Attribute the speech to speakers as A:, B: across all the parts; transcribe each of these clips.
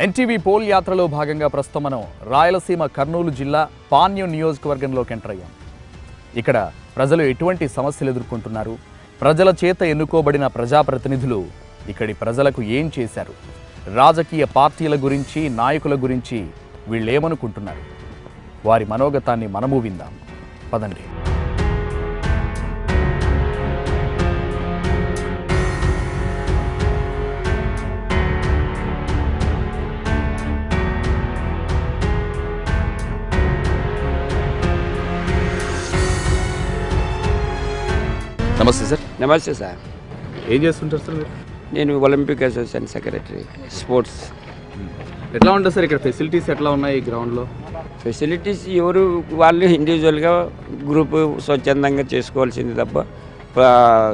A: NTV pole యాత్రలో భాగంగా ప్రస్తుతం మనం రాయలసీమ కర్నూలు జిల్లా పాణ్యం నియోజకవర్గంలోకి ఎంటర్ అయ్యాం. ఇక్కడ ప్రజలు ఎటువంటి సమస్యలు ఎదుర్కొంటున్నారు, ప్రజల చేత ఎన్నుకోబడిన ప్రజాప్రతినిధులు ఇక్కడి ప్రజలకు ఏం చేశారు, రాజకీయ పార్టీల గురించి నాయకుల గురించి వీళ్ళేమనుకుంటున్నారు, వారి మనోగతాన్ని మనము విందాం. పదండి. నమస్తే సార్.
B: నమస్తే సార్.
A: ఏం చేస్తుంటారు సార్ మీరు?
B: నేను ఒలింపిక్ అసోసియేషన్ సెక్రటరీ స్పోర్ట్స్.
A: ఎట్లా ఉంటుంది సార్ ఇక్కడ ఫెసిలిటీస్ ఎట్లా ఉన్నాయి ఈ గ్రౌండ్లో?
B: ఫెసిలిటీస్ ఎవరు వాళ్ళు ఇండివిజువల్గా గ్రూప్ స్వచ్ఛందంగా చేసుకోవాల్సింది తప్ప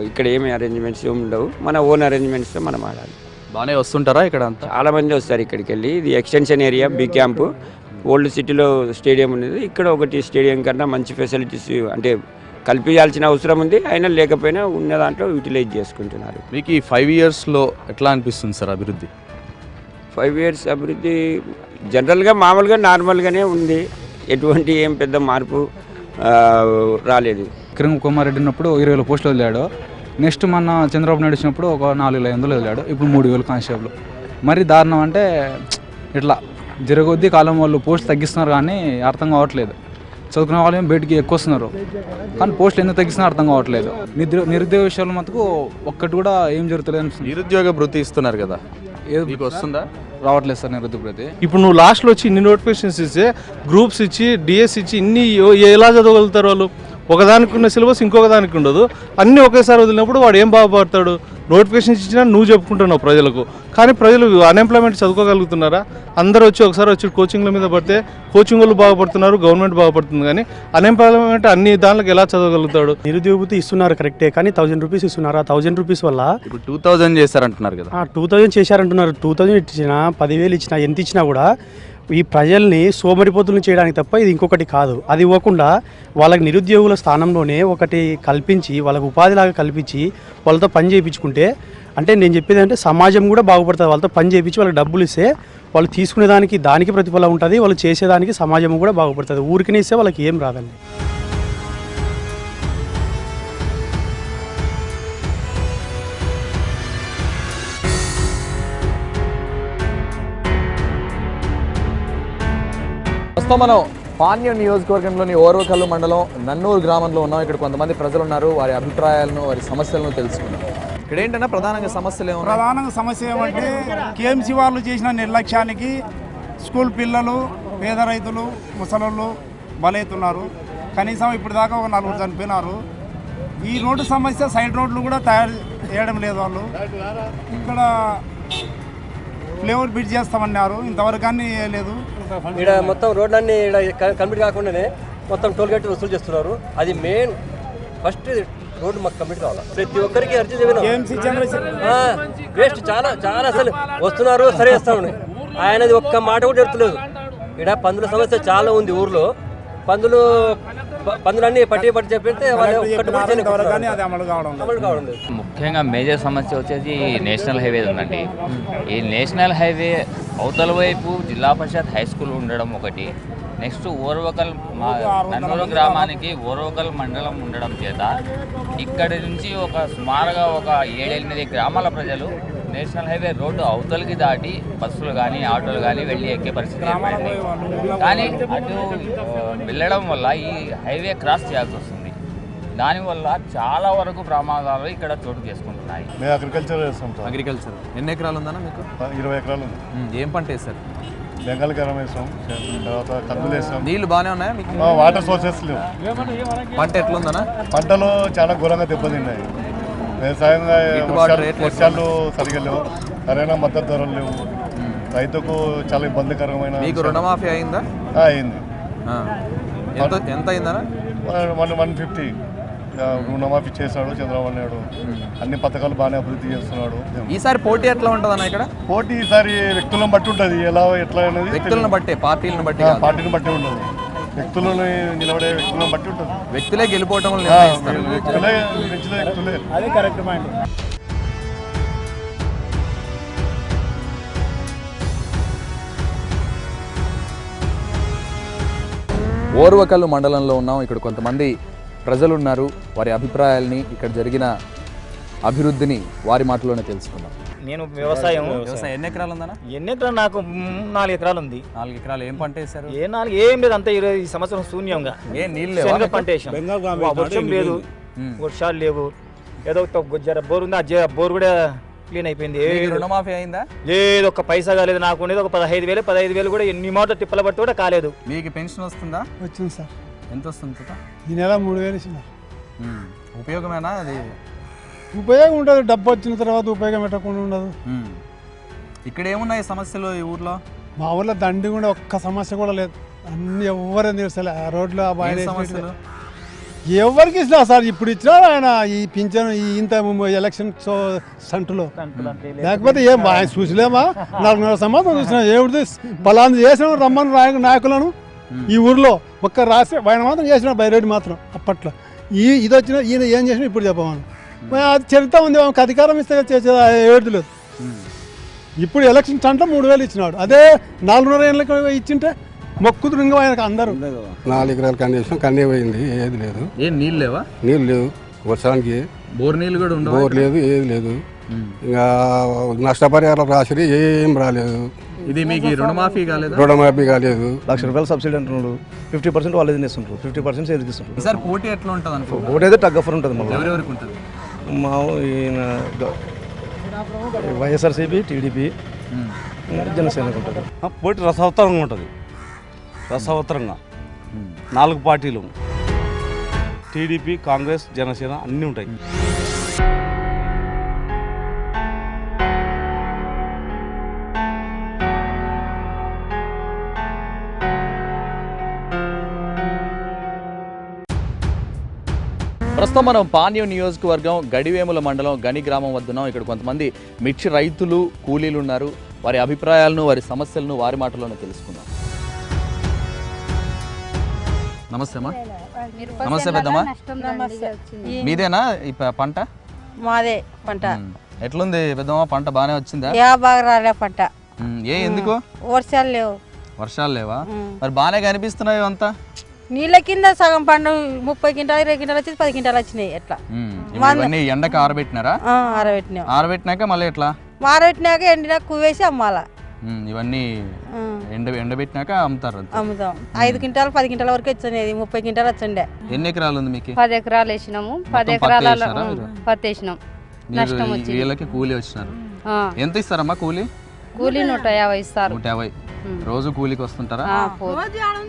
B: ఇక్కడ ఏమి అరేంజ్మెంట్స్ ఏమి ఉండవు. మన ఓన్ అరేంజ్మెంట్స్తో మనం ఆడాలి.
A: బాగానే వస్తుంటారా ఇక్కడ అంతా?
B: చాలామంది వస్తారు ఇక్కడికి వెళ్ళి. ఇది extension area, B camp. Old సిటీలో స్టేడియం ఉన్నది, ఇక్కడ ఒకటి స్టేడియం కన్నా మంచి ఫెసిలిటీస్ అంటే కల్పించాల్సిన అవసరం ఉంది. అయినా లేకపోయినా ఉన్న దాంట్లో యూటిలైజ్ చేసుకుంటున్నారు.
A: మీకు ఈ 5 yearsలో ఎట్లా అనిపిస్తుంది సార్ అభివృద్ధి?
B: 5 years అభివృద్ధి జనరల్గా మామూలుగా నార్మల్గానే ఉంది. ఎటువంటి ఏం పెద్ద మార్పు రాలేదు.
C: కిరణ్ కుమార్ రెడ్డి ఉన్నప్పుడు 20,000 పోస్టులు వదిలాడు. నెక్స్ట్ మన చంద్రబాబు నాయుడు వచ్చినప్పుడు ఒక 4,500 వదిలాడు. ఇప్పుడు 3,000 కానిస్టేబుల్. మరి దారుణం అంటే ఇట్లా జరగొద్ది కాలం వాళ్ళు పోస్టులు తగ్గిస్తున్నారు కానీ అర్థం కావట్లేదు. చదువుకునే వాళ్ళు ఏమో బయటికి ఎక్కువ వస్తున్నారు కానీ పోస్టులు ఎందుకు తగ్గిస్తున్నా అర్థం కావట్లేదు. నిరుద్యోగ విషయాలు మటుకు ఒక్కటి కూడా ఏం జరుగుతలేదు.
A: నిరుద్యోగ భృతి ఇస్తున్నారు కదా, మీకు వస్తుందా?
C: రావట్లేదు సార్ నిరుద్యోగ భృతి.
D: ఇప్పుడు నువ్వు లాస్ట్లో వచ్చి ఇన్ని నోటిఫికేషన్స్ ఇస్తే గ్రూప్స్ ఇచ్చి డిఎస్ ఇచ్చి ఇన్ని ఎలా చదవగలుగుతారు వాళ్ళు? ఒకదానికి ఉన్న సిలబస్ ఇంకొక దానికి ఉండదు. అన్నీ ఒకేసారి వదిలినప్పుడు వాడు ఏం బాగుపడతాడు? నోటిఫికేషన్స్ ఇచ్చినా నువ్వు చెప్పుకుంటున్నావు ప్రజలకు, కానీ ప్రజలు అన్ఎంప్లాయ్మెంట్ చదువుకోగలుగుతున్నారా? అందరూ వచ్చి ఒకసారి వచ్చి కోచింగ్ల మీద పడితే కోచింగ్ వాళ్ళు బాగుపడుతున్నారు, గవర్నమెంట్ బాగుపడుతుంది. కానీ అన్ఎంప్లాయ్మెంట్ అన్ని దానికి ఎలా చదవగలుగుతాడు?
E: నిరుద్యోగ ఇస్తున్నారు కరెక్టే, కానీ 1,000 రూపీస్ ఇస్తున్నారు. ఆ 1,000 రూపీస్ వల్ల
A: ఇప్పుడు 2,000 చేశారంటున్నారు కదా.
E: 2,000 చేశారంటున్నారు. 2,000 ఇచ్చినా 10,000 ఇచ్చినా ఎంత ఇచ్చినా కూడా ఈ ప్రజల్ని సోమరిపోతులను చేయడానికి తప్ప ఇది ఇంకొకటి కాదు. అది ఇవ్వకుండా వాళ్ళకి నిరుద్యోగుల స్థానంలోనే ఒకటి కల్పించి వాళ్ళకి ఉపాధిలాగా కల్పించి వాళ్ళతో పని చేయించుకుంటే, అంటే నేను చెప్పేది అంటే సమాజం కూడా బాగుపడుతుంది. వాళ్ళతో పని చేయించి వాళ్ళకి డబ్బులు ఇస్తే వాళ్ళు తీసుకునేదానికి దానికి ప్రతిఫలం ఉంటుంది, వాళ్ళు చేసేదానికి సమాజం కూడా బాగుపడుతుంది. ఊరికినే ఇస్తే వాళ్ళకి ఏం రాదండి.
A: ప్రస్తుతం మనం పాణ్యం నియోజకవర్గంలోని ఓర్వకల్లు మండలం నన్నూరు గ్రామంలో ఉన్నాం. ఇక్కడ కొంతమంది ప్రజలు ఉన్నారు, వారి అభిప్రాయాలను వారి సమస్యలను తెలుసుకున్నాం. ఇక్కడ ఏంటన్నా ప్రధానంగా సమస్యలు ఏమన్నా?
F: ప్రధానంగా సమస్య ఏమంటే కేఎంసీ వాళ్ళు చేసిన నిర్లక్ష్యానికి స్కూల్ పిల్లలు, పేద రైతులు, ముసలోళ్ళు బలవుతున్నారు. కనీసం ఇప్పుడు దాకా ఒక 4 చనిపోయినారు. ఈ రోడ్డు సమస్య, సైడ్ రోడ్లు కూడా తయారు చేయడం లేదు వాళ్ళు. ఇక్కడ ఫ్లేవర్ బిడ్ చేస్తామన్నారు, ఇంతవరకు కానీ లేదు.
G: ఇక్కడ మొత్తం రోడ్లన్నీ ఇక్కడ కంప్లీట్ కాకుండానే మొత్తం టోల్ గేట్ వసూలు చేస్తున్నారు. అది మెయిన్ ఫస్ట్ రోడ్డు మాకు కంప్లీట్ కావాలి. ప్రతి ఒక్కరికి అర్జీ వేస్ట్ చాలా చాలా అసలు వస్తున్నారు, సరే వేస్తామని ఆయనది ఒక్క మాట కూడా ఎడుతులేదు. ఇక్కడ పందుల సమస్య చాలా ఉంది ఊర్లో. పందులన్నీ పట్టి చెప్పితే
H: ముఖ్యంగా మేజర్ సమస్య వచ్చేసి నేషనల్ హైవే ఉందండి. ఈ నేషనల్ హైవే అవతల వైపు జిల్లా పరిషత్ హై స్కూల్ ఉండడం ఒకటి, నెక్స్ట్ ఓర్వకల్ నన్నూరు గ్రామానికి ఓర్వకల్ మండలం ఉండడం చేత ఇక్కడి నుంచి సుమారుగా ఒక 7-8 గ్రామాల ప్రజలు నేషనల్ హైవే రోడ్డు అవతలకి దాటి బస్సులు కానీ ఆటోలు కానీ వెళ్ళి ఎక్కే పరిస్థితి ఏర్పడింది. కానీ అటు వెళ్ళడం వల్ల ఈ హైవే క్రాస్ చేయాల్సి వస్తుంది. దానివల్ల చాలా వరకు ప్రమాదాలు ఇక్కడ చోటు చేసుకుంటున్నాయి.
D: మేము అగ్రికల్చర్ చేస్తుంటాం.
A: అగ్రికల్చర్ ఎన్ని ఎకరాలు ఉందన్నా మీకు?
D: 20 ఎకరాలు ఉంది.
A: ఏం పంట వేస్తారు?
D: బెంగాళకరం వేస్తాం, తర్వాత కందులు వేస్తాం.
A: నీళ్లు బాగానే ఉన్నాయా మీకు?
D: వాటర్ సోర్సెస్ లేవు.
A: పంట ఎట్లుందన్నా?
D: పంటలు చాలా ఘోరంగా దెబ్బతిన్నాయి. వ్యవసాయంగా వర్షాలు సరిగా లేవు, సరైన మద్దతు ధరలు లేవు. రైతుకు చాలా ఇబ్బందికరమైన.
A: మీకు రుణమాఫీ అయిందా?
D: అయింది.
A: ఎంత అయిందన్నా?
D: 150 రుణమాఫీ చేశాడు చంద్రబాబు నాయుడు. అన్ని పథకాలు బాగానే అభివృద్ధి చేస్తున్నాడు.
A: ఈసారి పోటీ ఎట్లా ఉంటుంది అన్న? ఇక్కడ
D: పోటీ ఈసారి వ్యక్తులను బట్టి ఉంటుంది. ఎట్లా అనేది
A: వ్యక్తులను బట్టి, పార్టీలను బట్టి ఉండదు.
D: వ్యక్తులను నిలబడే వ్యక్తులను బట్టి ఉంటుంది.
A: వ్యక్తులే గెలిపోవటం
D: వ్యక్తులే.
F: అదే కరెక్ట్ పాయింట్.
A: ఓర్వకల్లు మండలంలో ఉన్నాం. ఇక్కడ కొంతమంది ప్రజలు ఉన్నారు. వారి అభిప్రాయాల్ని, ఇక్కడ జరిగిన అభివృద్ధిని వారి మాటలోనే తెలుసుకుందాం.
I: నేను వ్యవసాయం
A: ఎన్ని ఎకరాలు ఉందన్నా?
I: ఎన్ని ఎకరాలు? నాకు 4 ఎకరాలు ఉంది.
A: 4 ఎకరాలు. ఏం పంట వేశారు?
I: ఏం లేదు, అంతా ఈ సంవత్సరం శూన్యంగా.
A: ఏం నీళ్ళు
I: శనగ పంట వేసాం. వర్షం లేదు, వర్షాలు లేవు. ఏదో జర బోర్ ఉంది, ఆ బోర్ కూడా క్లీన్ అయిపోయింది.
A: రుణమాఫీ అయిందా?
I: లేదు, ఒక్క పైసా కాలేదు. నాకు ఉండేది ఒక 15,000 కూడా ఎన్ని మాట తిప్పల పడితే కూడా కాలేదు.
A: మీకు పెన్షన్ వస్తుందా?
E: వచ్చింది సార్.
A: ఎంత వస్తుంది?
E: ఈ నెల 3,000 ఇచ్చినారు.
A: ఉపయోగమేనా అది?
E: ఉపయోగం ఉండదు, డబ్బు వచ్చిన తర్వాత ఉపయోగం పెట్టకుండా ఉండదు.
A: ఇక్కడ ఏమున్నాయి సమస్యలు ఈ ఊర్లో?
E: మా ఊర్లో దండి కూడా ఒక్క సమస్య కూడా లేదు. అన్ని ఎవరైనా తెలుసలే ఆ రోడ్లో
A: సమస్యలు
E: ఎవరికి ఇచ్చినా సార్. ఇప్పుడు ఇచ్చినా ఆయన ఈ పింఛను ఇంత ఎలక్షన్ సంటులో, లేకపోతే ఏం ఆయన చూసిలేమా? 4 సంవత్సరం చూసినా ఏమిటి బలాన్ని చేసిన రమ్మని నాయకులను ఈ ఊర్లో ఒక్క రాసి ఆయన మాత్రం చేసిన బైరెడ్డి మాత్రం అప్పట్లో. ఇది వచ్చినా ఈయన ఏం చేసినా ఇప్పుడు చెప్పమని అది చరిత్ర ఉంది. ఆమెకు అధికారం ఇస్తే చేసేది ఏడు లేదు. ఇప్పుడు ఎలక్షన్ సంట 3,000 ఇచ్చినాడు. అదే 4.5 ఏళ్ళకి ఇచ్చింటే మొక్కుతురు ఇంకా ఆయనకు అందరూ.
J: 4 ఎకరాలు కండిషన్ కన్నీ పోయింది, ఏది లేదు.
A: ఏం నీళ్ళు లేవా?
J: నీళ్ళు లేవు వర్షానికి.
A: బోర్ నీళ్ళు కూడా ఉండవు.
J: బోర్ లేదు, ఏది లేదు. ఇంకా నష్టపరిహారం రాసి ఏం రాలేదు.
A: ఇది మీకు రుణమాఫీ కాలేదు?
J: రుణమాఫీ కాలేదు.
K: ₹1,00,000 సబ్సిడీ అంటున్నాడు. 50% వాళ్ళు తినేస్తుంటారు, 50% సేల్ తీసుకుంటారు.
A: ఈసారి పోటీ ఎట్లా ఉంటుంది అనుకో?
K: ఓటు అయితే టగ్గఫర్ ఉంటుంది. మళ్ళీ
A: ఎవరెవరికి ఉంటుంది?
K: మా ఈయన వైఎస్ఆర్సీపీ, టీడీపీ, జనసేనకు ఉంటుంది.
D: పోటీ రసవత్తరంగా ఉంటుంది. రసవత్తరంగా 4 పార్టీలు, టీడీపీ, కాంగ్రెస్, జనసేన అన్నీ ఉంటాయి.
A: ప్రస్తుతం మనం పాణ్యం నియోజకవర్గం గడివేముల మండలం గని గ్రామం వద్ద ఉన్నాం. ఇక్కడ కొంతమంది మిర్చి రైతులు, కూలీలు ఉన్నారు. వారి అభిప్రాయాలను, వారి సమస్యలను వారి మాటల్లోనే తెలుసుకుందాం. నమస్తే అమ్మా. నమస్తే పెద్దమ్మా. మీదేనా ఈ పంట?
L: మాదే పంట.
A: ఎట్లుంది పెద్దమ్మా? పంట బాగానే వచ్చిందా?
L: బాగా రాలే పంట.
A: ఎందుకు?
L: వర్షాలు లేవు.
A: వర్షాలు లేవా? మరి బాగానే కనిపిస్తున్నాయి అంతా.
L: నీళ్ళ కింద సగం పండు 30 క్వింటాలు 20 క్వింటాలు వచ్చి 10 క్వింటాలు వచ్చినాయి. ఎట్లా
A: ఎండకు ఆరబెట్టినారా? ఆరబెట్టినాక మళ్ళీ ఎట్లా?
L: ఆరబెట్టినాక ఎండినాక కువ్వేసి అమ్మాలా.
A: ఇవన్నీ ఎండబెట్టినాక అమ్ముతారు?
L: అమ్ముతాం. 5 క్వింటాలు 10 క్వింటాల వరకు వచ్చింది. 30 క్వింటాలు వచ్చిండే.
A: ఎన్ని ఎకరాలు ఉంది మీకు?
L: 10 ఎకరాలు వేసినాము. 10 ఎకరాలలో పత్తి వేసినాం. నష్టం వచ్చింది.
A: వీళ్ళకి కూలీ వచ్చినారు. ఎంత ఇస్తారమ్మా కూలీ?
L: కూలీ 150 ఇస్తారు.
A: 150 రోజు కూలీకి వస్తుంటారా?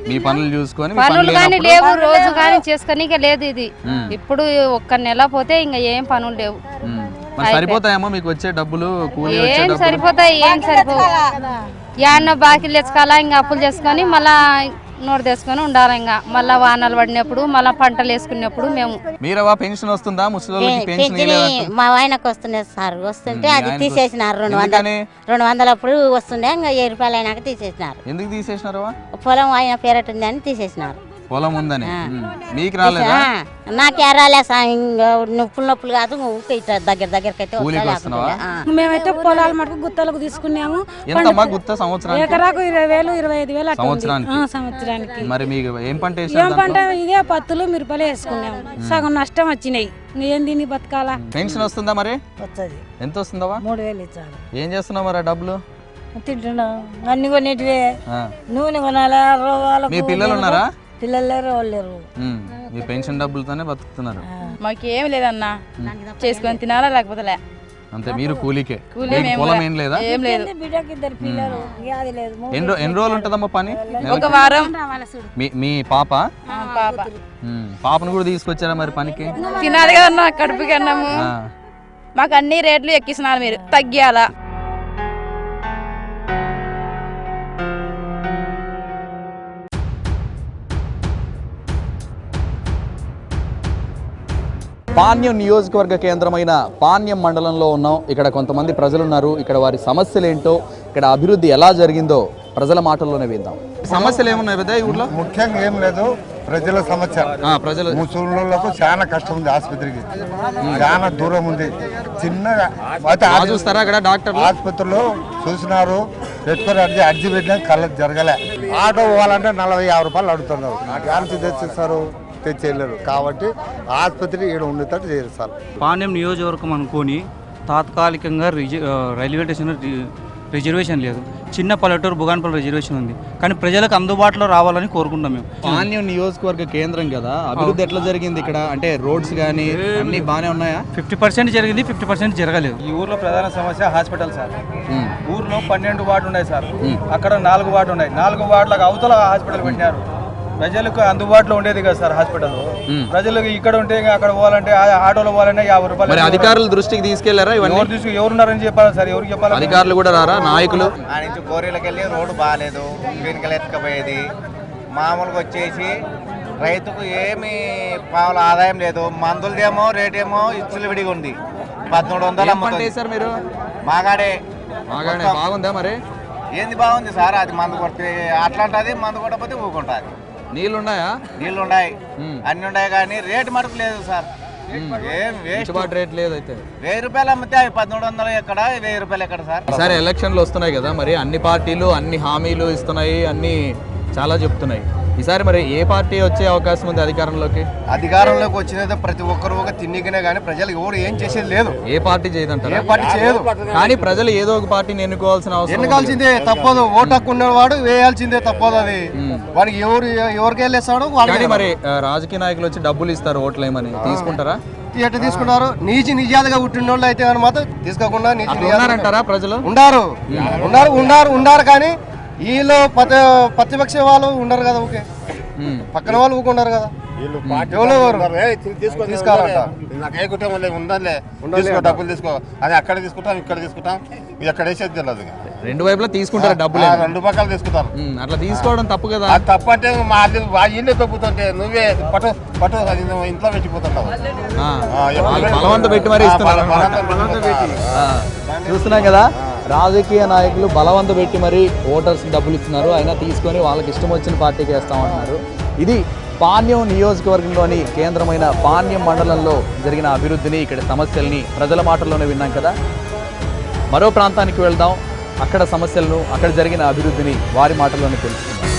A: మీ పనులు చూసుకొని
L: పనులు కానీ లేవు, రోజు కానీ చేసుకొని లేదు. ఇది ఇప్పుడు ఒక్క నెల పోతే ఇంకా ఏం పనులు లేవు.
A: సరిపోతాయేమో మీకు వచ్చే డబ్బులు?
L: ఏం సరిపోతాయి? ఏం సరిపోవు. యాన్న బాకీలు తెచ్చుకోవాలా, ఇంకా అప్పులు చేసుకొని మళ్ళా నోటు తెచ్చుకొని ఉండాలి. ఇంకా మళ్ళా వానలు పడినప్పుడు, మళ్ళా పంటలు వేసుకున్నప్పుడు మేము.
A: మీరవా పెన్షన్ వస్తుందా? ముసలికి పెన్షన్
M: మా ఆయనకు వస్తుండే సార్. వస్తుంటే అది తీసేసినారు. 200 అప్పుడు వస్తుండే, ఇంకా 7 రూపాయలు అయినాక తీసేసినారు.
A: ఎందుకు తీసేసినారు?
M: పొలం ఆయన పేరట్ ఉంది అని తీసేసినారు.
A: పొలం ఉందని మీకు రాలేదా?
M: నాకే రాలే సార్. నొప్పులు కాదు, దగ్గరికి అయితే
L: మేమైతే పొలాలు మటుకు గుత్తలకు తీసుకున్నాము.
A: ఎంతమ్మా గుత్త సంవత్సరానికి?
L: ఎకరాకు 20,000 25,000
A: సంవత్సరానికి. మరి మీకు ఏం పంట?
L: ఏం పంట? ఇదే పత్తులు, మిరపలు వేసుకున్నాము. సగం నష్టం వచ్చినాయి. ఏం దీన్ని బతకాలా?
A: పెన్షన్ వస్తుందా మరి?
L: వస్తుంది.
A: ఎంత వస్తుందా?
L: 3,000 ఇచ్చారు.
A: ఏం చేస్తున్నావు మరి డబ్బులు?
L: తింటున్నాం. అన్ని కొనేటివే. నూనె కొనాలా, రోగాలు.
A: మీ పిల్లలు ఉన్నారా?
L: పిల్లలు లేరు, వాళ్ళు లేరు.
A: మీ పెన్షన్ డబ్బులతోనే బతుకుతున్నారు.
L: మాకేం లేదన్నా, చేసుకొని తినాలా లేకపోతే లే.
A: అంతే. మీరు కూలీకే? పొలం ఏం లేదా?
L: ఏం లేదు. బిడ్డకి 2 పిల్లలు. అది లేదు.
A: ఎన్ని రోజులు ఉంటుందమ్మా పని?
L: 1 వారం.
A: మీ పాపను కూడా తీసుకొచ్చారా మరి పనికి?
L: తినాలి కదన్నా, కడుపుకి అన్నాము. మాకు అన్ని రేట్లు ఎక్కిస్తున్నారు, మీరు తగ్గియాలా?
A: పాణ్యం నియోజకవర్గ కేంద్రమైన పాణ్యం మండలంలో ఉన్నాం. ఇక్కడ కొంతమంది ప్రజలు ఉన్నారు. ఇక్కడ వారి సమస్యలు ఏంటో, ఇక్కడ అభివృద్ధి ఎలా జరిగిందో ప్రజల మాటల్లోనే విందాం. సమస్యలు ఏమున్నాయి పెద్ద ఈ ఊర్లో?
J: ముఖ్యంగా ఏం లేదు, ప్రజల సమస్య.
A: ప్రజలు
J: ముసలిళ్ళకు చాలా కష్టం ఉంది. ఆసుపత్రికి చాలా దూరం ఉంది. చిన్నగా
A: చూస్తారా అక్కడ డాక్టర్?
J: ఆసుపత్రిలో చూసినారు,
N: పెట్టుకొని అర్జీ పెట్టినా కళ్ళకి జరగలే. ఆటో పోవాలంటే 40-50 రూపాయలు అడుగుతున్నారు. డ్యాన్స్ తెచ్చిస్తారు, తెచ్చేయలేరు. కాబట్టి ఆసుపత్రి ఈడ ఉండేటట్టు చేస్తారు.
O: పాణ్యం నియోజకవర్గం అనుకొని తాత్కాలికంగా రైల్వే స్టేషన్ రిజర్వేషన్ లేదు. చిన్న పల్లెటూరు బుగాన్పల్లి రిజర్వేషన్ ఉంది, కానీ ప్రజలకు అందుబాటులో రావాలని కోరుకుంటాం మేము.
A: పాణ్యం నియోజకవర్గ కేంద్రం కదా, అభివృద్ధి ఎట్లా జరిగింది ఇక్కడ? అంటే రోడ్స్ కానీ అన్ని బాగానే ఉన్నాయా?
O: 50% జరిగింది, 50% జరగలేదు.
C: ఈ ఊర్లో ప్రధాన సమస్య హాస్పిటల్ సార్. ఊర్లో 12 వార్డు ఉన్నాయి సార్, అక్కడ 4 వార్డు ఉన్నాయి. 4 వార్డులకు అవతల హాస్పిటల్ పెట్టినారు. ప్రజలకు అందుబాటులో ఉండేది కదా సార్ హాస్పిటల్. ప్రజలకు ఇక్కడ ఉంటే అక్కడ పోవాలంటే ఆటోలో పోవాలంటే 50 రూపాయలు.
A: మరి అధికారుల దృష్టికి తీసుకెళ్లారా?
C: ఎవరున్నారని చెప్పాలి సార్, ఎవరికి చెప్పాలి?
A: అధికారులు కూడా రారా? నాయకులు
P: ఆ నుంచి కోరీలకు వెళ్ళి రోడ్డు బాగాలేదు, వెనుకలు ఎత్తుకపోయేది. మామూలుగా వచ్చేసి రైతుకు ఏమి పావుల ఆదాయం లేదు. మందులదేమో రేటేమో ఇచ్చులు విడిగా ఉంది. 1300 అమ్ముతుంది
A: సార్ మీరు.
P: మాగాడే
A: బాగుందా? మరి
P: ఏంది బాగుంది సార్, అది మందు కొడితే అట్లాంటిది, మందు కొట్టకపోతే ఊకుంటుంది.
A: నీళ్ళు ఉన్నాయా?
P: నీళ్ళు ఉన్నాయి, అన్ని ఉన్నాయి, కానీ రేటు మటుకు లేదు సార్. ఏం వేస్ట్
A: రేట్ లేదు. అయితే
P: 1000 రూపాయలు అమ్మితే అవి 1300 ఎక్కడ, 1000 రూపాయలు ఎక్కడ సార్?
A: ఈసారి ఎలక్షన్లు వస్తున్నాయి కదా, మరి అన్ని పార్టీలు అన్ని హామీలు ఇస్తున్నాయి, అన్ని చాలా చెప్తున్నాయి. ఈసారి మరి ఏ పార్టీ వచ్చే అవకాశం ఉంది అధికారంలోకి?
P: అధికారంలోకి వచ్చినది ప్రతి ఒక్కరు ఒక తిన్నికినే, కానీ ప్రజలకు ఎవరు ఏం చేసేది లేదు.
A: ఏ పార్టీ చేయదంటారు?
P: ఏ పార్టీ చేయదు,
A: కానీ ప్రజలు ఏదో ఒక పార్టీని ఎన్నుకోవాల్సిన అవసరం.
P: ఎన్నుకోవాల్సిందే తప్పదు. ఓటు హక్కు ఉన్నవాడు వేయాల్సిందే తప్పదు. అది వాడికి ఎవరికి వెళ్ళేస్తాడు.
A: కానీ మరి రాజకీయ నాయకులు వచ్చి డబ్బులు ఇస్తారు ఓట్లేమని, తీసుకుంటారా?
P: ఎట్లా తీసుకున్నారు? నిజాలుగా పుట్టిన వాళ్ళు అయితే మాత్రం తీసుకోకుండా
A: ఉన్నారంటారా ప్రజలు?
P: ఉన్నారు కానీ వీళ్ళు ప్రతిపక్ష వాళ్ళు ఉండరు కదా. ఓకే, పక్కన వాళ్ళు ఊకున్నారు కదా.
N: డబ్బులు తీసుకో అది అక్కడ తీసుకుంటాం, ఇక్కడ తీసుకుంటాం, ఇది ఎక్కడ వేసేది తెలియదు.
A: రెండు వైపులా తీసుకుంటారు డబ్బులు,
N: 2 పక్కలు తీసుకుంటారు.
A: అట్లా తీసుకోవడం తప్పు కదా.
N: అది తప్పు అంటే మా ఇల్లు తప్పుతుంటే నువ్వే పట్టు ఇంట్లో పెట్టిపోతుంటావు.
A: బలవంత పెట్టి మరి చూస్తున్నాం కదా, రాజకీయ నాయకులు బలవంత పెట్టి మరి ఓటర్స్ డబ్బులు ఇస్తున్నారు. అయినా తీసుకొని వాళ్ళకి ఇష్టం వచ్చిన పార్టీకి వేస్తామంటున్నారు. ఇది పాణ్యం నియోజకవర్గంలోని కేంద్రమైన పాణ్యం మండలంలో జరిగిన అభివృద్ధిని, ఇక్కడ సమస్యల్ని ప్రజల మాటల్లోనే విన్నాం కదా. మరో ప్రాంతానికి వెళ్దాం, అక్కడ సమస్యలను, అక్కడ జరిగిన అభివృద్ధిని వారి మాటల్లోనే తెలుసుకుందాం.